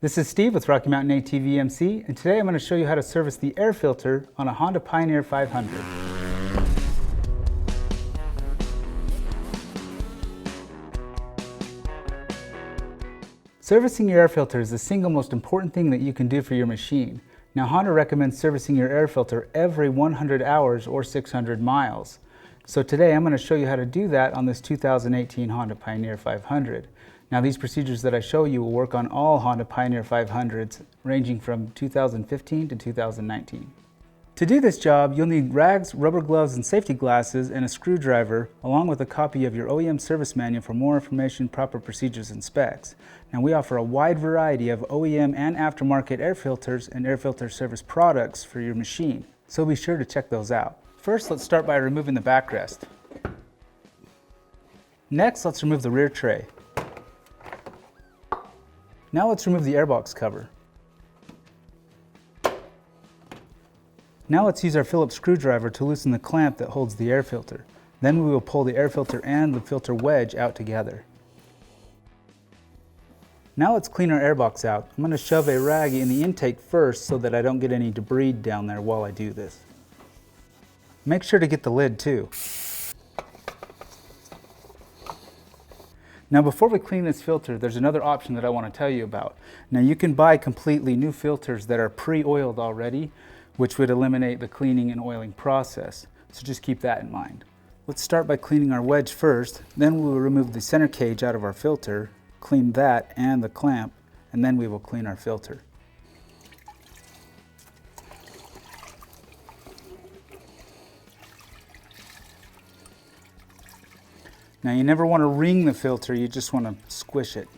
This is Steve with Rocky Mountain ATV MC, and today I'm going to show you how to service the air filter on a Honda Pioneer 500. Servicing your air filter is the single most important thing that you can do for your machine. Now, Honda recommends servicing your air filter every 100 hours or 600 miles. So today I'm going to show you how to do that on this 2018 Honda Pioneer 500. Now, these procedures that I show you will work on all Honda Pioneer 500s ranging from 2015 to 2019. To do this job, you'll need rags, rubber gloves, and safety glasses, and a screwdriver, along with a copy of your OEM service manual for more information, proper procedures, and specs. Now, we offer a wide variety of OEM and aftermarket air filters and air filter service products for your machine, so be sure to check those out. First, let's start by removing the backrest. Next, let's remove the rear tray. Now let's remove the airbox cover. Now let's use our Phillips screwdriver to loosen the clamp that holds the air filter. Then we will pull the air filter and the filter wedge out together. Now let's clean our airbox out. I'm going to shove a rag in the intake first so that I don't get any debris down there while I do this. Make sure to get the lid too. Now, before we clean this filter, there's another option that I want to tell you about. Now, you can buy completely new filters that are pre-oiled already, which would eliminate the cleaning and oiling process. So just keep that in mind. Let's start by cleaning our wedge first. Then we will remove the center cage out of our filter, clean that and the clamp, and then we will clean our filter. Now, you never want to wring the filter, you just want to squish it.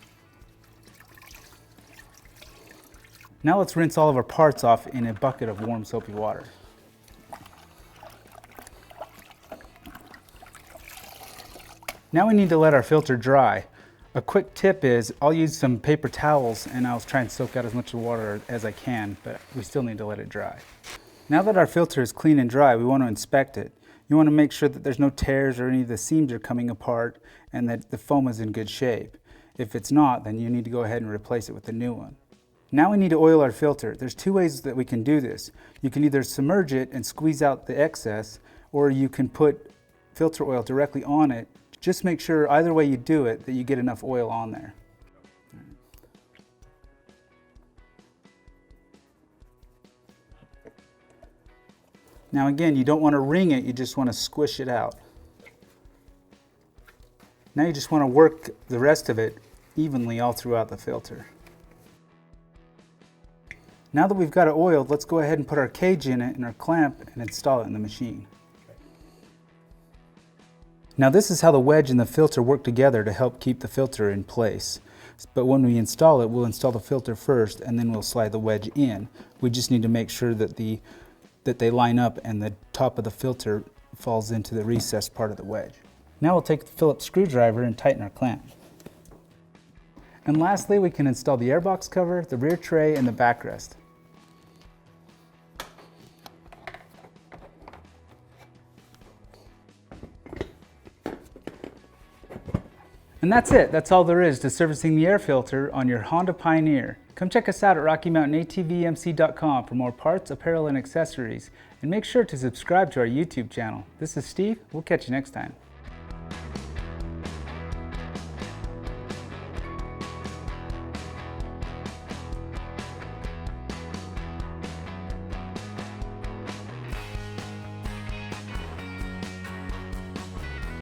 Now let's rinse all of our parts off in a bucket of warm soapy water. Now we need to let our filter dry. A quick tip is I'll use some paper towels and I'll try and soak out as much water as I can, but we still need to let it dry. Now that our filter is clean and dry, we want to inspect it. You want to make sure that there's no tears or any of the seams are coming apart and that the foam is in good shape. If it's not, then you need to go ahead and replace it with a new one. Now we need to oil our filter. There's two ways that we can do this. You can either submerge it and squeeze out the excess, or you can put filter oil directly on it. Just make sure either way you do it that you get enough oil on there. Now again, you don't want to wring it, you just want to squish it out. Now you just want to work the rest of it evenly all throughout the filter. Now that we've got it oiled, let's go ahead and put our cage in it and our clamp and install it in the machine. Now this is how the wedge and the filter work together to help keep the filter in place. But when we install it, we'll install the filter first and then we'll slide the wedge in. We just need to make sure that they line up and the top of the filter falls into the recessed part of the wedge. Now we'll take the Phillips screwdriver and tighten our clamp. And lastly, we can install the airbox cover, the rear tray, and the backrest. And that's it. That's all there is to servicing the air filter on your Honda Pioneer. Come check us out at RockyMountainATVMC.com for more parts, apparel, and accessories. And make sure to subscribe to our YouTube channel. This is Steve. We'll catch you next time.